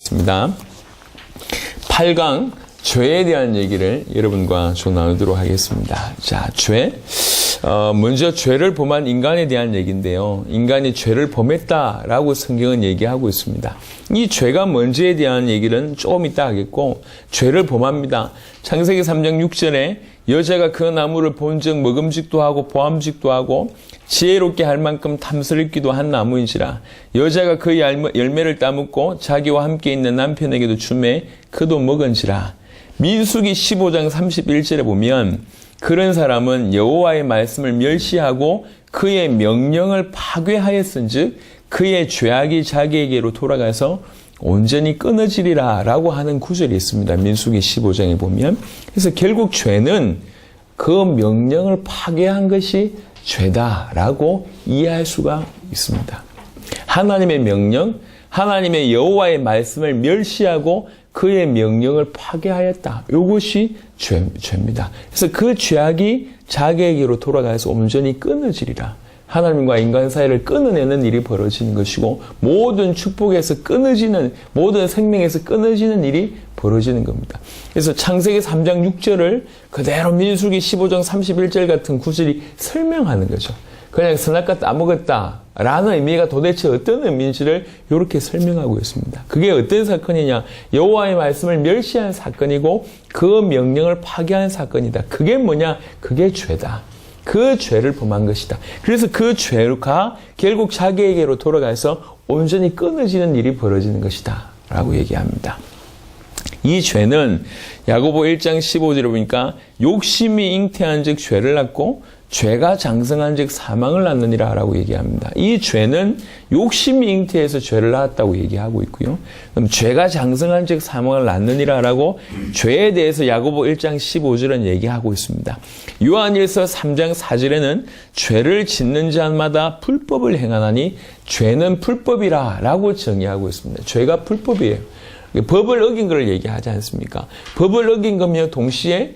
있습니다. 8강 죄에 대한 얘기를 여러분과 좀 나누도록 하겠습니다. 자, 죄. 먼저 죄를 범한 인간에 대한 얘기인데요. 인간이 죄를 범했다라고 성경은 얘기하고 있습니다. 이 죄가 뭔지에 대한 얘기는 조금 이따 하겠고, 죄를 범합니다. 창세기 3장 6절에 여자가 그 나무를 본즉 먹음직도 하고 보암직도 하고 지혜롭게 할 만큼 탐스럽기도 한 나무인지라 여자가 그 열매를 따먹고 자기와 함께 있는 남편에게도 주매 그도 먹은지라. 민수기 15장 31절에 보면 그런 사람은 여호와의 말씀을 멸시하고 그의 명령을 파괴하였은즉 그의 죄악이 자기에게로 돌아가서 온전히 끊어지리라 라고 하는 구절이 있습니다. 민수기 15장에 보면. 그래서 결국 죄는 그 명령을 파괴한 것이 죄다라고 이해할 수가 있습니다. 하나님의 명령, 하나님의 여호와의 말씀을 멸시하고 그의 명령을 파괴하였다. 이것이 죄입니다. 그래서 그 죄악이 자기에게로 돌아가서 온전히 끊어지리라. 하나님과 인간 사이를 끊어내는 일이 벌어지는 것이고 모든 축복에서 끊어지는, 모든 생명에서 끊어지는 일이 벌어지는 겁니다. 그래서 창세기 3장 6절을 그대로 민수기 15장 31절 같은 구절이 설명하는 거죠. 그냥 선악과 따먹었다 라는 의미가 도대체 어떤 의미인지를 이렇게 설명하고 있습니다. 그게 어떤 사건이냐? 여호와의 말씀을 멸시한 사건이고 그 명령을 파괴한 사건이다. 그게 뭐냐? 그게 죄다. 그 죄를 범한 것이다. 그래서 그 죄가 결국 자기에게로 돌아가서 온전히 끊어지는 일이 벌어지는 것이다 라고 얘기합니다. 이 죄는 야고보 1장 15절에 보니까 욕심이 잉태한 즉 죄를 낳고 죄가 장성한 즉 사망을 낳느니라 라고 얘기합니다. 이 죄는 욕심이 잉태해서 죄를 낳았다고 얘기하고 있고요. 그럼 죄가 장성한 즉 사망을 낳느니라 라고 죄에 대해서 야고보 1장 15절은 얘기하고 있습니다. 요한일서 3장 4절에는 죄를 짓는 자마다 불법을 행하나니 죄는 불법이라 라고 정의하고 있습니다. 죄가 불법이에요. 법을 어긴 걸 얘기하지 않습니까? 법을 어긴 거며 동시에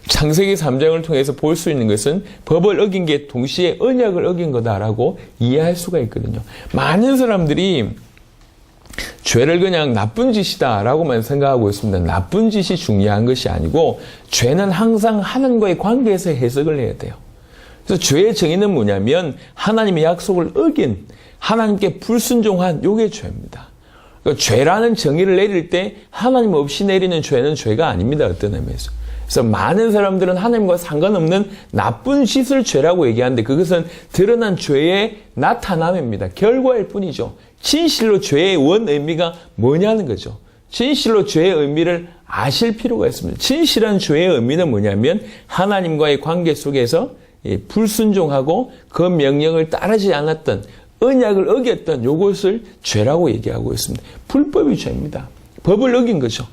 창세기 3장을 통해서 볼 수 있는 것은 법을 어긴 게 동시에 언약을 어긴 거다라고 이해할 수가 있거든요. 많은 사람들이 죄를 그냥 나쁜 짓이다라고만 생각하고 있습니다. 나쁜 짓이 중요한 것이 아니고 죄는 항상 하나님과의 관계에서 해석을 해야 돼요. 그래서 죄의 정의는 뭐냐면 하나님의 약속을 어긴, 하나님께 불순종한 요게 죄입니다. 그러니까 죄라는 정의를 내릴 때 하나님 없이 내리는 죄는 죄가 아닙니다. 어떤 의미에서. 그래서 많은 사람들은 하나님과 상관없는 나쁜 짓을 죄라고 얘기하는데 그것은 드러난 죄의 나타남입니다. 결과일 뿐이죠. 진실로 죄의 원 의미가 뭐냐는 거죠. 진실로 죄의 의미를 아실 필요가 있습니다. 진실한 죄의 의미는 뭐냐면 하나님과의 관계 속에서 불순종하고 그 명령을 따르지 않았던 언약을 어겼던 요것을 죄라고 얘기하고 있습니다. 불법이 죄입니다. 법을 어긴 거죠.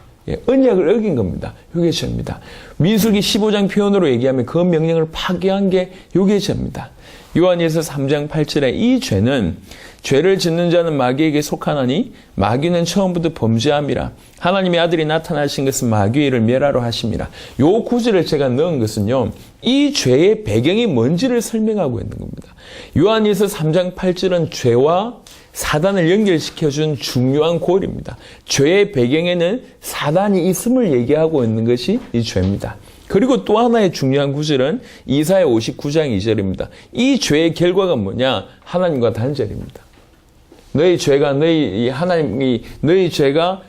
언약을 어긴 겁니다. 요게 죄입니다. 민수기 15장 표현으로 얘기하면 그 명령을 파괴한 게 요게 죄입니다. 요한일서 3장 8절에 이 죄는 죄를 짓는 자는 마귀에게 속하나니 마귀는 처음부터 범죄함이라 하나님의 아들이 나타나신 것은 마귀의 일을 멸하러 하심이라. 요 구절을 제가 넣은 것은요, 이 죄의 배경이 뭔지를 설명하고 있는 겁니다. 요한일서 3장 8절은 죄와 사단을 연결시켜준 중요한 고리입니다. 죄의 배경에는 사단이 있음을 얘기하고 있는 것이 이 죄입니다. 그리고 또 하나의 중요한 구절은 이사야 59장 2절입니다. 이 죄의 결과가 뭐냐? 하나님과 단절입니다. 너희 죄가 너희 죄가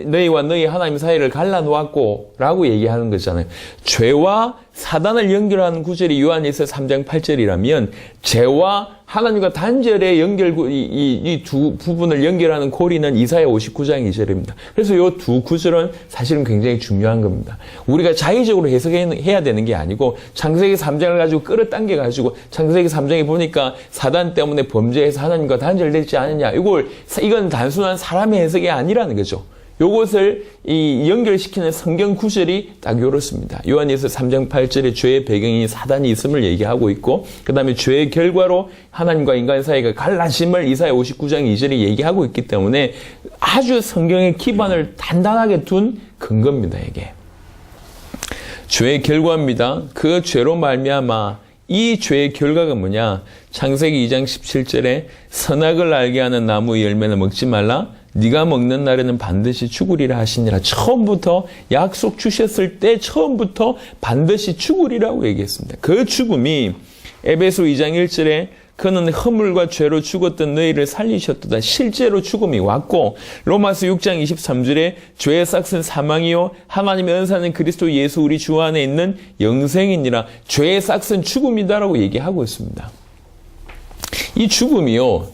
너희와 너희 하나님 사이를 갈라놓았고 라고 얘기하는 거잖아요. 죄와 사단을 연결하는 구절이 요한일서 3장 8절이라면 죄와 하나님과 단절의 이 두 부분을 연결하는 고리는 이사야 59장 2절입니다. 그래서 이 두 구절은 사실은 굉장히 중요한 겁니다. 우리가 자의적으로 해석해야 되는 게 아니고 창세기 3장을 가지고 끌어당겨 가지고 창세기 3장에 보니까 사단 때문에 범죄해서 하나님과 단절되지 않느냐. 이건 단순한 사람의 해석이 아니라는 거죠. 요것을 연결시키는 성경 구절이 딱 요렇습니다. 요한일서 3장 8절에 죄의 배경이 사단이 있음을 얘기하고 있고 그 다음에 죄의 결과로 하나님과 인간 사이가 갈라짐을 이사야 59장 2절이 얘기하고 있기 때문에 아주 성경의 기반을 단단하게 둔 근거입니다. 이게 죄의 결과입니다. 그 죄로 말미암아 이 죄의 결과가 뭐냐? 창세기 2장 17절에 선악을 알게 하는 나무의 열매는 먹지 말라. 네가 먹는 날에는 반드시 죽으리라 하시니라. 처음부터 약속 주셨을 때 처음부터 반드시 죽으리라고 얘기했습니다. 그 죽음이 에베소 2장 1절에 그는 허물과 죄로 죽었던 너희를 살리셨도다. 실제로 죽음이 왔고, 로마서 6장 23절에 죄의 삭은 사망이요 하나님의 은사는 그리스도 예수 우리 주 안에 있는 영생이니라. 죄의 삭은 죽음이다라고 얘기하고 있습니다. 이 죽음이요,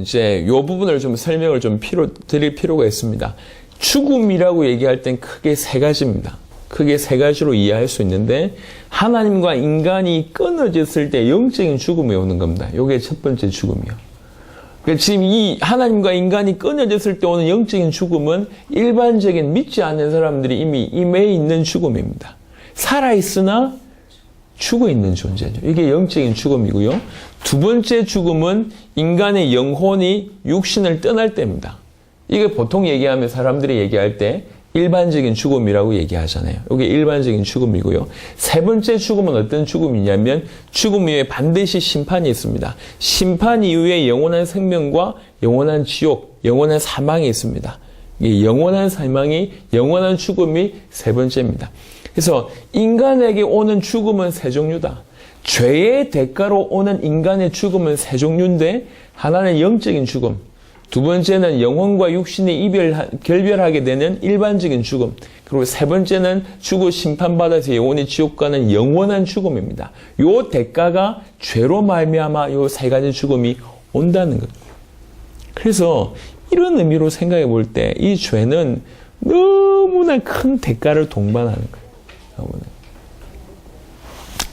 이제 요 부분을 좀 설명을 좀 드릴 필요가 있습니다. 죽음이라고 얘기할 땐 크게 세 가지입니다. 크게 세 가지로 이해할 수 있는데, 하나님과 인간이 끊어졌을 때 영적인 죽음이 오는 겁니다. 요게 첫 번째 죽음이요. 그러니까 지금 이 하나님과 인간이 끊어졌을 때 오는 영적인 죽음은 일반적인 믿지 않는 사람들이 이미 임해 있는 죽음입니다. 살아있으나 죽어있는 존재죠. 이게 영적인 죽음이고요. 두 번째 죽음은 인간의 영혼이 육신을 떠날 때입니다. 이게 보통 얘기하면 사람들이 얘기할 때 일반적인 죽음이라고 얘기하잖아요. 이게 일반적인 죽음이고요. 세 번째 죽음은 어떤 죽음이냐면 죽음 이후에 반드시 심판이 있습니다. 심판 이후에 영원한 생명과 영원한 지옥, 영원한 사망이 있습니다. 이 영원한 사망이, 영원한 죽음이 세 번째입니다. 그래서 인간에게 오는 죽음은 세 종류다. 죄의 대가로 오는 인간의 죽음은 세 종류인데, 하나는 영적인 죽음, 두 번째는 영혼과 육신이 결별하게 되는 일반적인 죽음, 그리고 세 번째는 죽어 심판받아서 영원히 지옥 가는 영원한 죽음입니다. 요 대가가 죄로 말미암아 요 세 가지 죽음이 온다는 겁니다. 그래서 이런 의미로 생각해 볼 때 이 죄는 너무나 큰 대가를 동반하는 거예요.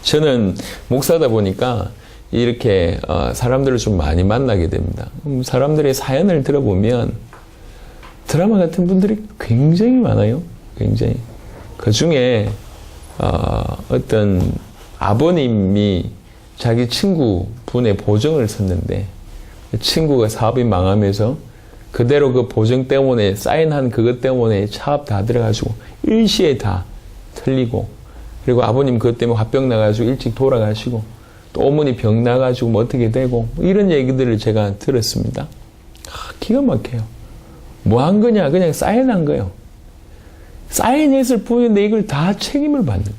저는 목사다 보니까 이렇게 사람들을 좀 많이 만나게 됩니다. 사람들의 사연을 들어보면 드라마 같은 분들이 굉장히 많아요. 굉장히. 그 중에 어떤 아버님이 자기 친구분의 보증을 섰는데, 친구가 사업이 망하면서 그대로 그 보증 때문에 사인한 그것 때문에 차업 다 들어가지고 일시에 다 틀리고, 그리고 아버님 그것 때문에 화병 나가지고 일찍 돌아가시고, 또 어머니 병 나가지고 뭐 어떻게 되고, 이런 얘기들을 제가 들었습니다. 기가 막혀요. 뭐 한 거냐? 그냥 사인한 거예요. 사인했을 뿐인데 이걸 다 책임을 받는 거예요.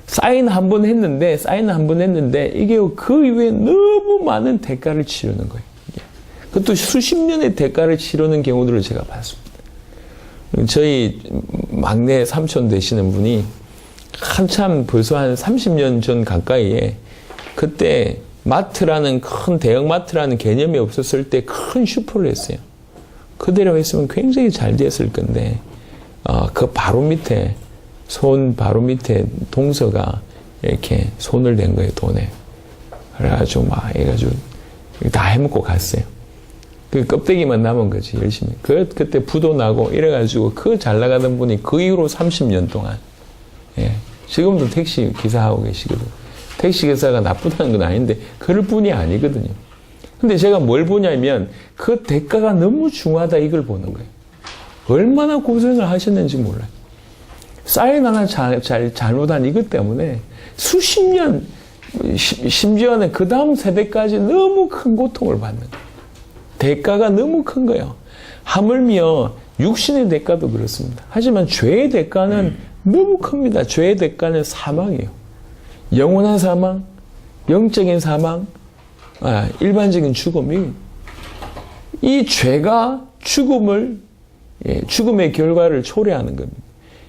사인 한 번 했는데 이게 그 이후에 너무 많은 대가를 치르는 거예요. 그것도 수십 년의 대가를 치르는 경우들을 제가 봤습니다. 저희 막내 삼촌 되시는 분이 한참 벌써 한 30년 전 가까이에, 그때 마트라는 큰 대형 마트라는 개념이 없었을 때 큰 슈퍼를 했어요. 그대로 했으면 굉장히 잘 됐을 건데, 그 바로 밑에, 손 바로 밑에 동서가 이렇게 손을 댄 거예요, 돈에. 그래가지고 막 해가지고 다 해먹고 갔어요. 그 껍데기만 남은 거지, 열심히. 그때 부도 나고 이래가지고 그 잘 나가던 분이 그 이후로 30년 동안, 예, 지금도 택시 기사하고 계시거든요. 택시기사가 나쁘다는 건 아닌데 그럴 뿐이 아니거든요. 근데 제가 뭘 보냐면 그 대가가 너무 중하다, 이걸 보는 거예요. 얼마나 고생을 하셨는지 몰라요. 사인 하나 잘못한 이것 때문에 수십 년, 심지어는 그 다음 세대까지 너무 큰 고통을 받는 거예요. 대가가 너무 큰 거예요. 하물며 육신의 대가도 그렇습니다. 하지만 죄의 대가는 너무 큽니다. 죄의 대가는 사망이에요. 영원한 사망, 영적인 사망, 일반적인 죽음이, 이 죄가 죽음의 결과를 초래하는 겁니다.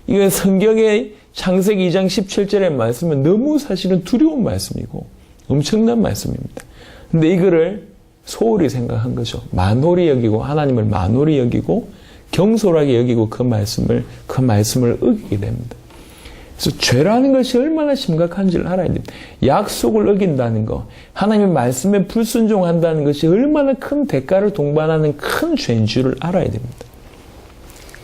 이건 성경의 창세기 2장 17절의 말씀은 너무 사실은 두려운 말씀이고 엄청난 말씀입니다. 근데 이거를 소홀히 생각한 거죠. 만홀히 여기고, 하나님을 만홀히 여기고 경솔하게 여기고 그 말씀을 어기게 됩니다. 그래서 죄라는 것이 얼마나 심각한지를 알아야 됩니다. 약속을 어긴다는 것, 하나님의 말씀에 불순종한다는 것이 얼마나 큰 대가를 동반하는 큰 죄인 줄을 알아야 됩니다.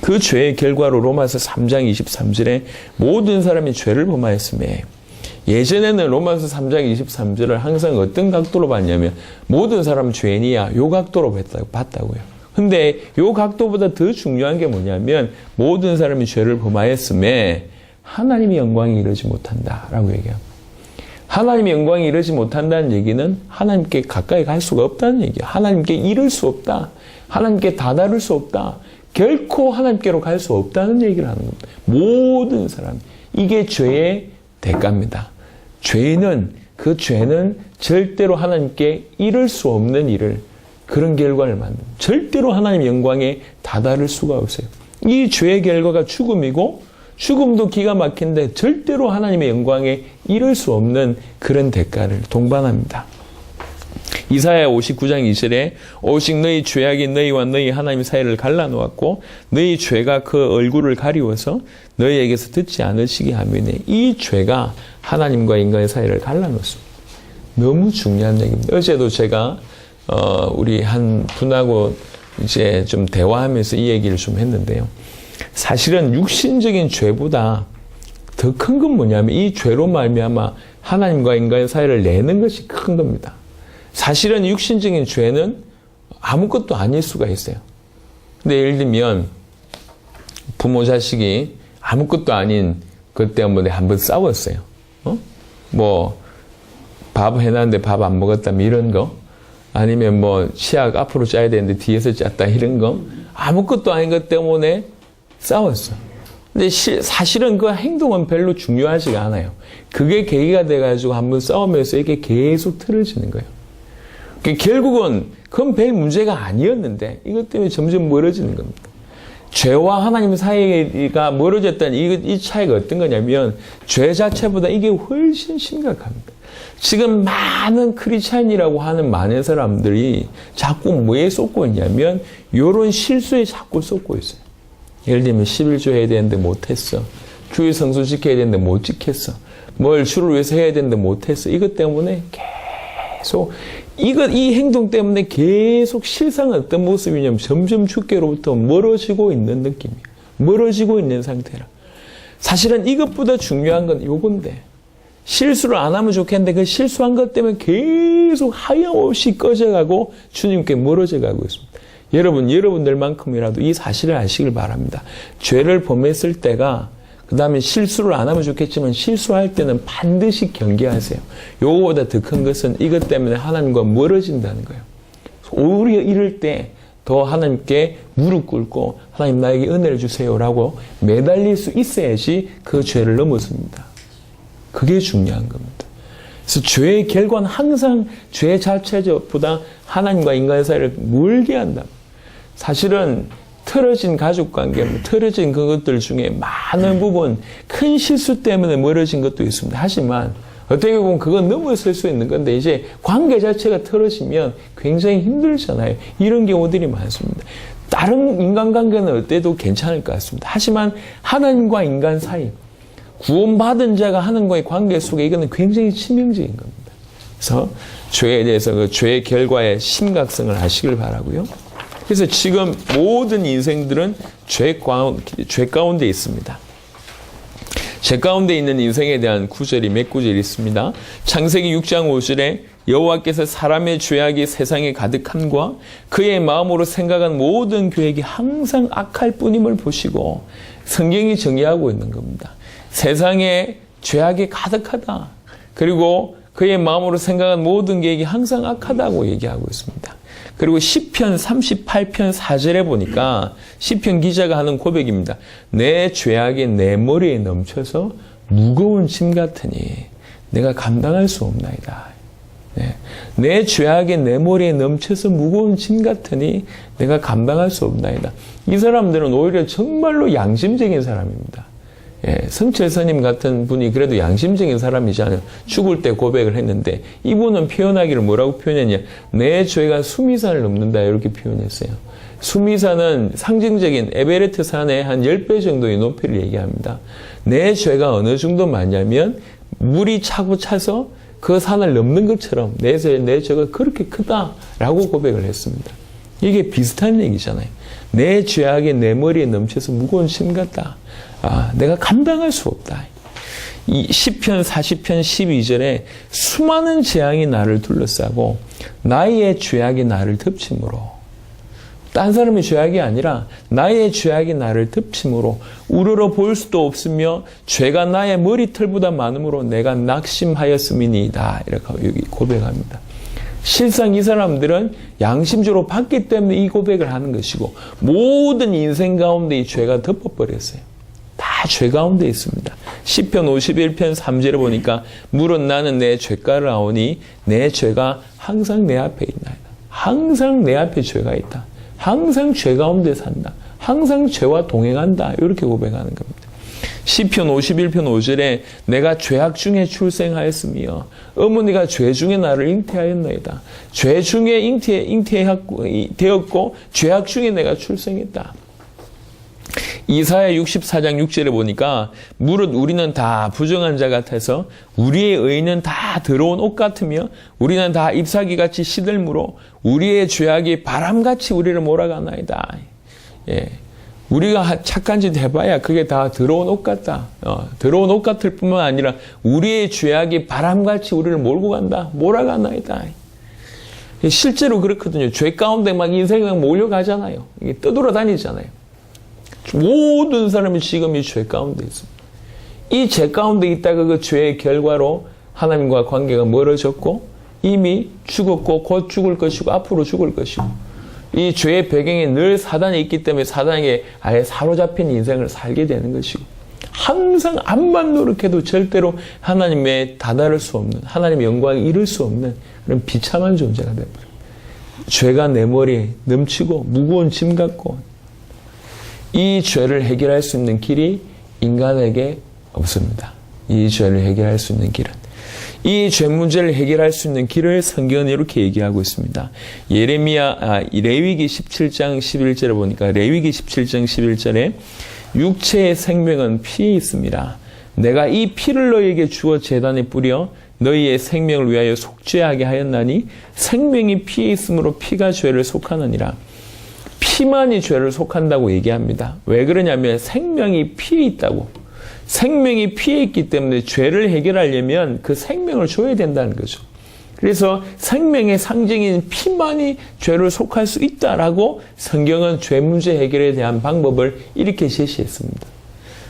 그 죄의 결과로 로마서 3장 23절에 모든 사람이 죄를 범하였음에, 예전에는 로마서 3장 23절을 항상 어떤 각도로 봤냐면 모든 사람 죄인이야, 요 각도로 봤다고요. 근데 요 각도보다 더 중요한 게 뭐냐면 모든 사람이 죄를 범하였음에 하나님의 영광이 이르지 못한다라고 얘기합니다. 하나님의 영광이 이르지 못한다는 얘기는 하나님께 가까이 갈 수가 없다는 얘기예요. 하나님께 이를 수 없다. 하나님께 다다를 수 없다. 결코 하나님께로 갈 수 없다는 얘기를 하는 겁니다. 모든 사람. 이게 죄의 대가입니다. 그 죄는 절대로 하나님께 이룰 수 없는 일을, 그런 결과를 만듭니다. 절대로 하나님 영광에 다다를 수가 없어요. 이 죄의 결과가 죽음이고, 죽음도 기가 막힌데 절대로 하나님의 영광에 이룰 수 없는 그런 대가를 동반합니다. 이사야 59장 2절에 오직 너희 죄악이 너희와 너희 하나님 사이를 갈라놓았고 너희 죄가 그 얼굴을 가리워서 너희에게서 듣지 않으시게 하면에, 이 죄가 하나님과 인간의 사이를 갈라놓습니다. 너무 중요한 얘기입니다. 어제도 제가 우리 한 분하고 이제 좀 대화하면서 이 얘기를 좀 했는데요. 사실은 육신적인 죄보다 더 큰 건 뭐냐면 이 죄로 말미암아 하나님과 인간의 사이를 내는 것이 큰 겁니다. 사실은 육신적인 죄는 아무것도 아닐 수가 있어요. 근데 예를 들면 부모 자식이 아무것도 아닌 것 때문에 한번 싸웠어요. 뭐 밥 해놨는데 밥 안 먹었다 이런 거, 아니면 뭐 치약 앞으로 짜야 되는데 뒤에서 짰다 이런 거, 아무것도 아닌 것 때문에 싸웠어. 근데 사실은 그 행동은 별로 중요하지가 않아요. 그게 계기가 돼가지고 한번 싸우면서 이게 계속 틀어지는 거예요. 결국은 그건 별 문제가 아니었는데 이것 때문에 점점 멀어지는 겁니다. 죄와 하나님 사이가 멀어졌다는 이 차이가 어떤 거냐면, 죄 자체보다 이게 훨씬 심각합니다. 지금 많은 크리스찬이라고 하는 많은 사람들이 자꾸 뭐에 쏟고 있냐면 이런 실수에 자꾸 쏟고 있어요. 예를 들면 11조 해야 되는데 못했어. 주일 성수 지켜야 되는데 못 지켰어. 뭘 주를 위해서 해야 되는데 못했어. 이것 때문에 계속 이 행동 때문에 계속 실상은 어떤 모습이냐면 점점 주께로부터 멀어지고 있는 느낌이에요. 멀어지고 있는 상태라. 사실은 이것보다 중요한 건 요건데, 실수를 안 하면 좋겠는데 그 실수한 것 때문에 계속 하염없이 꺼져가고 주님께 멀어져 가고 있습니다. 여러분들만큼이라도 이 사실을 아시길 바랍니다. 죄를 범했을 때가, 그 다음에 실수를 안 하면 좋겠지만 실수할 때는 반드시 경계하세요. 요거보다 더 큰 것은 이것 때문에 하나님과 멀어진다는 거예요. 오히려 이럴 때 더 하나님께 무릎 꿇고 하나님 나에게 은혜를 주세요라고 매달릴 수 있어야지 그 죄를 넘어섭니다. 그게 중요한 겁니다. 그래서 죄의 결과는 항상 죄 자체보다 하나님과 인간의 사이를 멀게 한다. 사실은 틀어진 가족관계, 틀어진 그것들 중에 많은 부분 큰 실수 때문에 멀어진 것도 있습니다. 하지만 어떻게 보면 그건 넘어설 수 있는 건데, 이제 관계 자체가 틀어지면 굉장히 힘들잖아요. 이런 경우들이 많습니다. 다른 인간관계는 어때도 괜찮을 것 같습니다. 하지만 하나님과 인간 사이, 구원받은 자가 하나님과의 관계 속에 이거는 굉장히 치명적인 겁니다. 그래서 죄에 대해서 그 죄의 결과의 심각성을 아시길 바라고요. 그래서 지금 모든 인생들은 죄 가운데 있습니다. 죄 가운데 있는 인생에 대한 구절이 몇 구절이 있습니다. 창세기 6장 5절에 여호와께서 사람의 죄악이 세상에 가득함과 그의 마음으로 생각한 모든 계획이 항상 악할 뿐임을 보시고, 성경이 정의하고 있는 겁니다. 세상에 죄악이 가득하다. 그리고 그의 마음으로 생각한 모든 계획이 항상 악하다고 얘기하고 있습니다. 그리고 시편 38편 4절에 보니까 시편 기자가 하는 고백입니다. 내 죄악이 내 머리에 넘쳐서 무거운 짐 같으니 내가 감당할 수 없나이다. 네. 내 죄악이 내 머리에 넘쳐서 무거운 짐 같으니 내가 감당할 수 없나이다. 이 사람들은 오히려 정말로 양심적인 사람입니다. 예, 성철 스님 같은 분이 그래도 양심적인 사람이잖아요. 죽을 때 고백을 했는데 이분은 표현하기를 뭐라고 표현했냐. 내 죄가 수미산을 넘는다 이렇게 표현했어요. 수미산은 상징적인 에베레트 산의 한 10배 정도의 높이를 얘기합니다. 내 죄가 어느 정도 많냐면 물이 차고 차서 그 산을 넘는 것처럼 내 죄가 그렇게 크다라고 고백을 했습니다. 이게 비슷한 얘기잖아요. 내 죄악이 내 머리에 넘쳐서 무거운 짐 같다. 내가 감당할 수 없다. 이 시편 40편 12절에 수많은 재앙이 나를 둘러싸고 나의 죄악이 나를 덮침으로, 딴 사람의 죄악이 아니라 나의 죄악이 나를 덮침으로 우러러 볼 수도 없으며 죄가 나의 머리털보다 많으므로 내가 낙심하였음이니이다. 이렇게 여기 고백합니다. 실상 이 사람들은 양심적으로 봤기 때문에 이 고백을 하는 것이고 모든 인생 가운데 이 죄가 덮어버렸어요. 다 죄 가운데 있습니다. 시편 51편 3절에 보니까 물은 나는 내 죄가를 아오니 내 죄가 항상 내 앞에 있나이다. 항상 내 앞에 죄가 있다. 항상 죄 가운데 산다. 항상 죄와 동행한다. 이렇게 고백하는 겁니다. 시편 51편 5절에 내가 죄악 중에 출생하였으며 어머니가 죄 중에 나를 잉태하였나이다. 죄 중에 잉태되었고 죄악 중에 내가 출생했다. 이사야 64장 6절에 보니까 무릇 우리는 다 부정한 자 같아서 우리의 의는 다 더러운 옷 같으며 우리는 다 잎사귀같이 시들므로 우리의 죄악이 바람같이 우리를 몰아가나이다. 예. 우리가 착한 짓 해봐야 그게 다 더러운 옷 같다. 더러운 옷 같을 뿐만 아니라 우리의 죄악이 바람같이 우리를 몰고 간다. 몰아가나이다. 실제로 그렇거든요. 죄 가운데 막 인생이 몰려가잖아요. 이게 떠돌아다니잖아요. 모든 사람이 지금 이 죄 가운데 있습니다. 이 죄 가운데 있다가 그 죄의 결과로 하나님과 관계가 멀어졌고 이미 죽었고 곧 죽을 것이고 앞으로 죽을 것이고 이 죄의 배경에 늘 사단이 있기 때문에 사단에게 아예 사로잡힌 인생을 살게 되는 것이고 항상 암만 노력해도 절대로 하나님에 다다를 수 없는 하나님의 영광을 이룰 수 없는 그런 비참한 존재가 되어버립니다. 죄가 내 머리에 넘치고 무거운 짐 같고 이 죄를 해결할 수 있는 길이 인간에게 없습니다. 이 죄를 해결할 수 있는 길은 이 죄 문제를 해결할 수 있는 길을 성경은 이렇게 얘기하고 있습니다. 레위기 17장 11절에 보니까 레위기 17장 11절에 육체의 생명은 피에 있습니다. 내가 이 피를 너희에게 주어 제단에 뿌려 너희의 생명을 위하여 속죄하게 하였나니 생명이 피에 있으므로 피가 죄를 속하느니라. 피만이 죄를 속한다고 얘기합니다. 왜 그러냐면 생명이 피에 있다고. 생명이 피에 있기 때문에 죄를 해결하려면 그 생명을 줘야 된다는 거죠. 그래서 생명의 상징인 피만이 죄를 속할 수 있다라고 성경은 죄 문제 해결에 대한 방법을 이렇게 제시했습니다.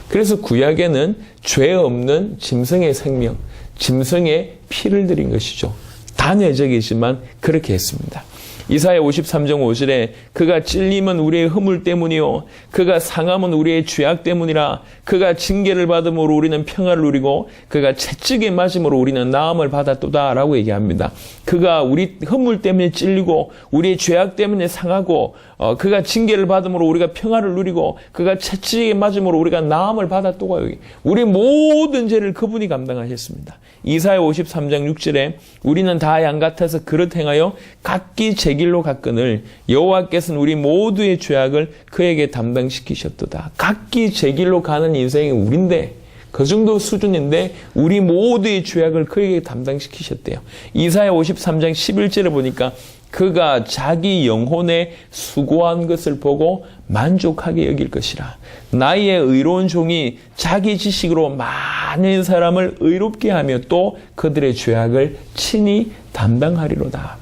그래서 구약에는 죄 없는 짐승의 생명, 짐승의 피를 드린 것이죠. 단회적이지만 그렇게 했습니다. 이사야 53장 5절에 그가 찔림은 우리의 허물 때문이요 그가 상함은 우리의 죄악 때문이라. 그가 징계를 받음으로 우리는 평화를 누리고 그가 채찍에 맞음으로 우리는 나음을 받았도다 라고 얘기합니다. 그가 우리 허물 때문에 찔리고 우리의 죄악 때문에 상하고 그가 징계를 받음으로 우리가 평화를 누리고 그가 채찍에 맞음으로 우리가 나음을 받았도가 여기 우리 모든 죄를 그분이 감당하셨습니다. 이사야 53장 6절에 우리는 다 양 같아서 그릇 행하여 각기 제 길로 갔거늘 여호와께서는 우리 모두의 죄악을 그에게 담당시키셨도다. 각기 제 길로 가는 인생이 우린데 그 정도 수준인데 우리 모두의 죄악을 그에게 담당시키셨대요. 이사야 53장 11절에 보니까 그가 자기 영혼에 수고한 것을 보고 만족하게 여길 것이라. 나의 의로운 종이 자기 지식으로 많은 사람을 의롭게 하며 또 그들의 죄악을 친히 담당하리로다.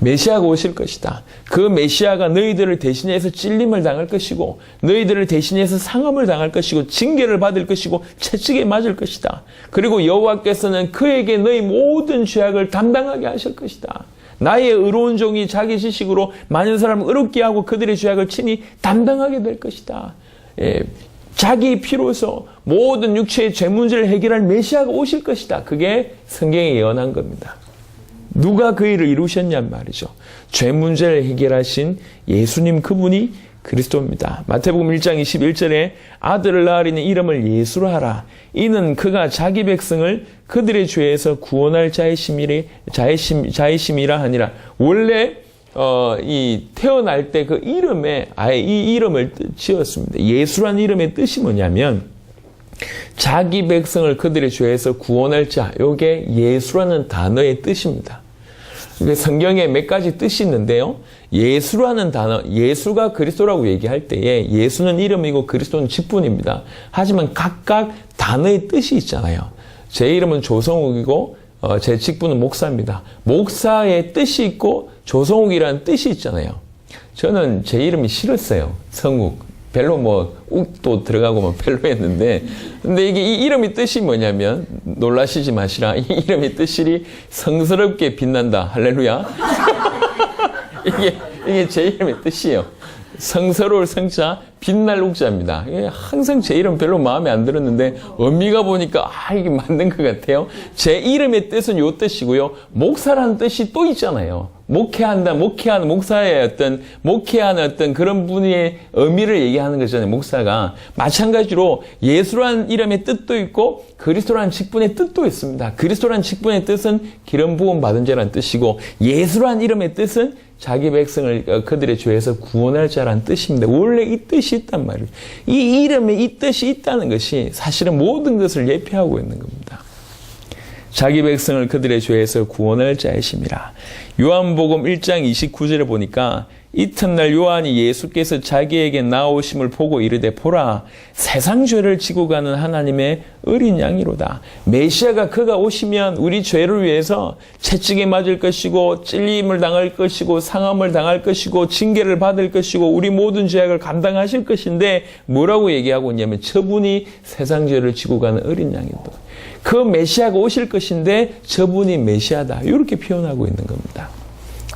메시아가 오실 것이다. 그 메시아가 너희들을 대신해서 찔림을 당할 것이고 너희들을 대신해서 상함을 당할 것이고 징계를 받을 것이고 채찍에 맞을 것이다. 그리고 여호와께서는 그에게 너희 모든 죄악을 담당하게 하실 것이다. 나의 의로운 종이 자기 지식으로 많은 사람을 의롭게 하고 그들의 죄악을 친히 담당하게 될 것이다. 자기 피로서 모든 육체의 죄 문제를 해결할 메시아가 오실 것이다. 그게 성경에 예언한 겁니다. 누가 그 일을 이루셨냔 말이죠. 죄 문제를 해결하신 예수님 그분이 그리스도입니다. 마태복음 1장 21절에 아들을 낳으리니 이름을 예수로 하라. 이는 그가 자기 백성을 그들의 죄에서 구원할 자이심이라 하니라. 원래 이 태어날 때 그 이름에 아예 이 이름을 지었습니다. 예수라는 이름의 뜻이 뭐냐면 자기 백성을 그들의 죄에서 구원할 자. 이게 예수라는 단어의 뜻입니다. 성경에 몇 가지 뜻이 있는데요. 예수라는 단어, 예수가 그리스도라고 얘기할 때에 예수는 이름이고 그리스도는 직분입니다. 하지만 각각 단어의 뜻이 있잖아요. 제 이름은 조성욱이고 제 직분은 목사입니다. 목사의 뜻이 있고 조성욱이라는 뜻이 있잖아요. 저는 제 이름이 싫었어요. 성욱. 별로 뭐 욱도 들어가고 뭐 별로였는데, 근데 이게 이 이름의 뜻이 뭐냐면, 놀라시지 마시라. 이 이름의 뜻이 성스럽게 빛난다. 할렐루야. 이게 제 이름의 뜻이에요. 성스러울 성자, 빛날 욱자입니다. 항상 제 이름 별로 마음에 안 들었는데 의미가 보니까 이게 맞는 것 같아요. 제 이름의 뜻은 요 뜻이고요. 목사라는 뜻이 또 있잖아요. 목회하는 목회하는 어떤 그런 분의 의미를 얘기하는 거잖아요. 목사가. 마찬가지로 예수라는 이름의 뜻도 있고 그리스도라는 직분의 뜻도 있습니다. 그리스도라는 직분의 뜻은 기름 부음 받은 자라는 뜻이고, 예수라는 이름의 뜻은 자기 백성을 그들의 죄에서 구원할 자라는 뜻입니다. 원래 이 뜻이 있단 말이에요. 이 이름에 이 뜻이 있다는 것이 사실은 모든 것을 예표하고 있는 겁니다. 자기 백성을 그들의 죄에서 구원할 자이심이라. 요한복음 1장 29절에 보니까 이튿날 요한이 예수께서 자기에게 나오심을 보고 이르되 보라, 세상 죄를 지고 가는 하나님의 어린 양이로다. 메시아가 그가 오시면 우리 죄를 위해서 채찍에 맞을 것이고 찔림을 당할 것이고 상함을 당할 것이고 징계를 받을 것이고 우리 모든 죄악을 감당하실 것인데 뭐라고 얘기하고 있냐면 저분이 세상 죄를 지고 가는 어린 양이다. 그 메시아가 오실 것인데 저분이 메시아다. 이렇게 표현하고 있는 겁니다.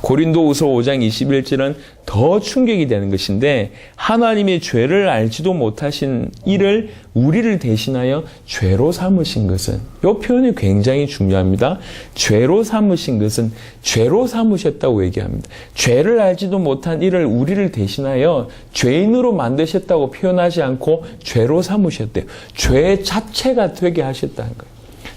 고린도후서 5장 21절은 더 충격이 되는 것인데, 하나님이 죄를 알지도 못하신 이를 우리를 대신하여 죄로 삼으신 것은, 이 표현이 굉장히 중요합니다. 죄로 삼으신 것은, 죄로 삼으셨다고 얘기합니다. 죄를 알지도 못한 이를 우리를 대신하여 죄인으로 만드셨다고 표현하지 않고 죄로 삼으셨대요. 죄 자체가 되게 하셨다는 거예요.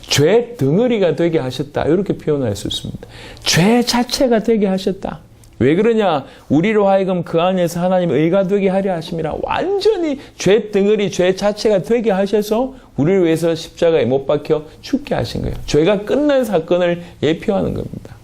죄 덩어리가 되게 하셨다. 이렇게 표현할 수 있습니다. 죄 자체가 되게 하셨다. 왜 그러냐? 우리로 하여금 그 안에서 하나님의 의가 되게 하려 하심이라. 완전히 죄 덩어리, 죄 자체가 되게 하셔서 우리를 위해서 십자가에 못 박혀 죽게 하신 거예요. 죄가 끝난 사건을 예표하는 겁니다.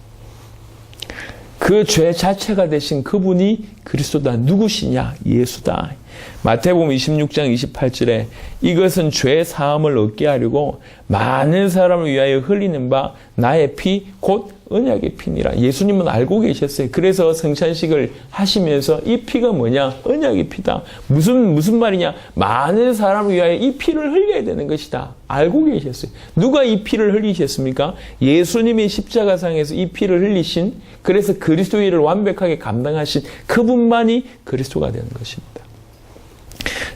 그 죄 자체가 되신 그분이 그리스도다. 누구시냐? 예수다. 마태복음 26장 28절에 이것은 죄 사함을 얻게 하려고 많은 사람을 위하여 흘리는 바 나의 피 곧 언약의 피니라. 예수님은 알고 계셨어요. 그래서 성찬식을 하시면서 이 피가 뭐냐? 언약의 피다. 무슨 말이냐? 많은 사람을 위하여 이 피를 흘려야 되는 것이다. 알고 계셨어요. 누가 이 피를 흘리셨습니까? 예수님이 십자가상에서 이 피를 흘리신, 그래서 그리스도의 일을 완벽하게 감당하신 그분만이 그리스도가 되는 것입니다.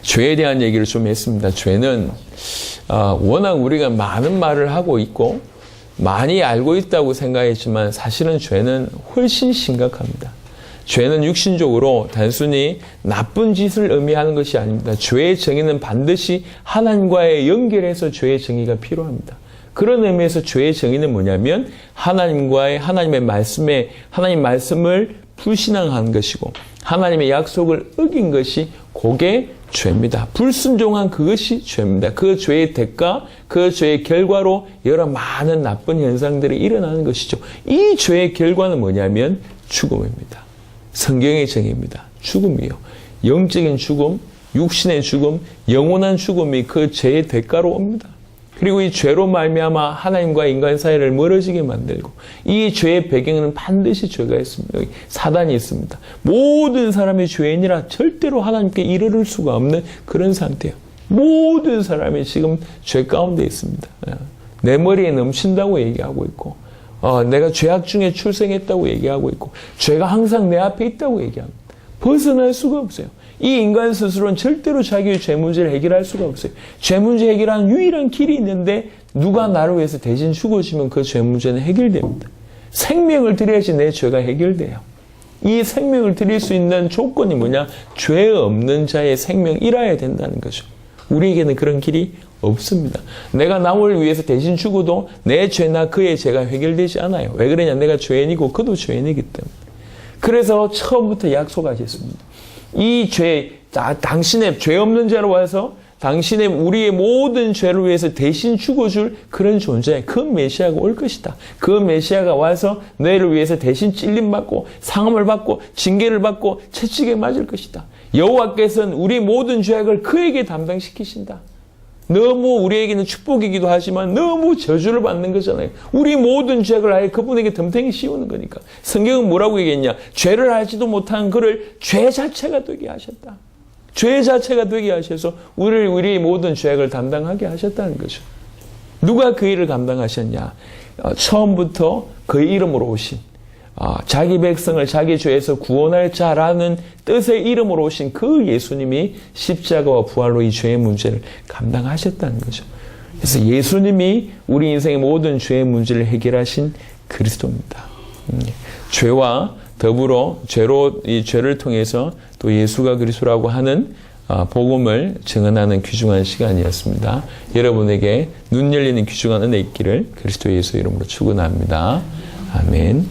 죄에 대한 얘기를 좀 했습니다. 죄는 워낙 우리가 많은 말을 하고 있고 많이 알고 있다고 생각했지만 사실은 죄는 훨씬 심각합니다. 죄는 육신적으로 단순히 나쁜 짓을 의미하는 것이 아닙니다. 죄의 정의는 반드시 하나님과의 연결해서 죄의 정의가 필요합니다. 그런 의미에서 죄의 정의는 뭐냐면 하나님의 말씀을 불신앙한 것이고 하나님의 약속을 어긴 것이 그게 죄입니다. 불순종한 그것이 죄입니다. 그 죄의 대가, 그 죄의 결과로 여러 많은 나쁜 현상들이 일어나는 것이죠. 이 죄의 결과는 뭐냐면 죽음입니다. 성경의 정의입니다. 죽음이요. 영적인 죽음, 육신의 죽음, 영원한 죽음이 그 죄의 대가로 옵니다. 그리고 이 죄로 말미암아 하나님과 인간 사이를 멀어지게 만들고, 이 죄의 배경에는 반드시 죄가 있습니다. 여기 사단이 있습니다. 모든 사람이 죄인이라 절대로 하나님께 이르를 수가 없는 그런 상태예요. 모든 사람이 지금 죄 가운데 있습니다. 내 머리에 넘친다고 얘기하고 있고, 내가 죄악 중에 출생했다고 얘기하고 있고, 죄가 항상 내 앞에 있다고 얘기합니다. 벗어날 수가 없어요. 이 인간 스스로는 절대로 자기의 죄 문제를 해결할 수가 없어요. 죄 문제 해결하는 유일한 길이 있는데 누가 나를 위해서 대신 죽어주면 그 죄 문제는 해결됩니다. 생명을 드려야지 내 죄가 해결돼요. 이 생명을 드릴 수 있는 조건이 뭐냐? 죄 없는 자의 생명이라야 된다는 거죠. 우리에게는 그런 길이 없습니다. 내가 남을 위해서 대신 죽어도 내 죄나 그의 죄가 해결되지 않아요. 왜 그러냐? 내가 죄인이고 그도 죄인이기 때문에. 그래서 처음부터 약속하셨습니다. 이 죄, 당신의 죄 없는 자로 와서 당신의 우리의 모든 죄를 위해서 대신 죽어줄 그런 존재, 그 메시아가 올 것이다. 그 메시아가 와서 너희를 위해서 대신 찔림받고 상함을 받고 징계를 받고 채찍에 맞을 것이다. 여호와께서는 우리 모든 죄악을 그에게 담당시키신다. 너무 우리에게는 축복이기도 하지만 너무 저주를 받는 거잖아요. 우리 모든 죄악을 아예 그분에게 덤탱이 씌우는 거니까. 성경은 뭐라고 얘기했냐? 죄를 알지도 못한 그를 죄 자체가 되게 하셨다. 죄 자체가 되게 하셔서 우리 모든 죄악을 담당하게 하셨다는 거죠. 누가 그 일을 감당하셨냐? 처음부터 그 이름으로 오신 자기 백성을 자기 죄에서 구원할 자라는 뜻의 이름으로 오신 그 예수님이 십자가와 부활로 이 죄의 문제를 감당하셨다는 거죠. 그래서 예수님이 우리 인생의 모든 죄의 문제를 해결하신 그리스도입니다. 죄와 더불어 이 죄를 통해서 또 예수가 그리스도라고 하는 복음을 증언하는 귀중한 시간이었습니다. 여러분에게 눈 열리는 귀중한 은혜 있기를 그리스도 예수 이름으로 축원합니다. 아멘.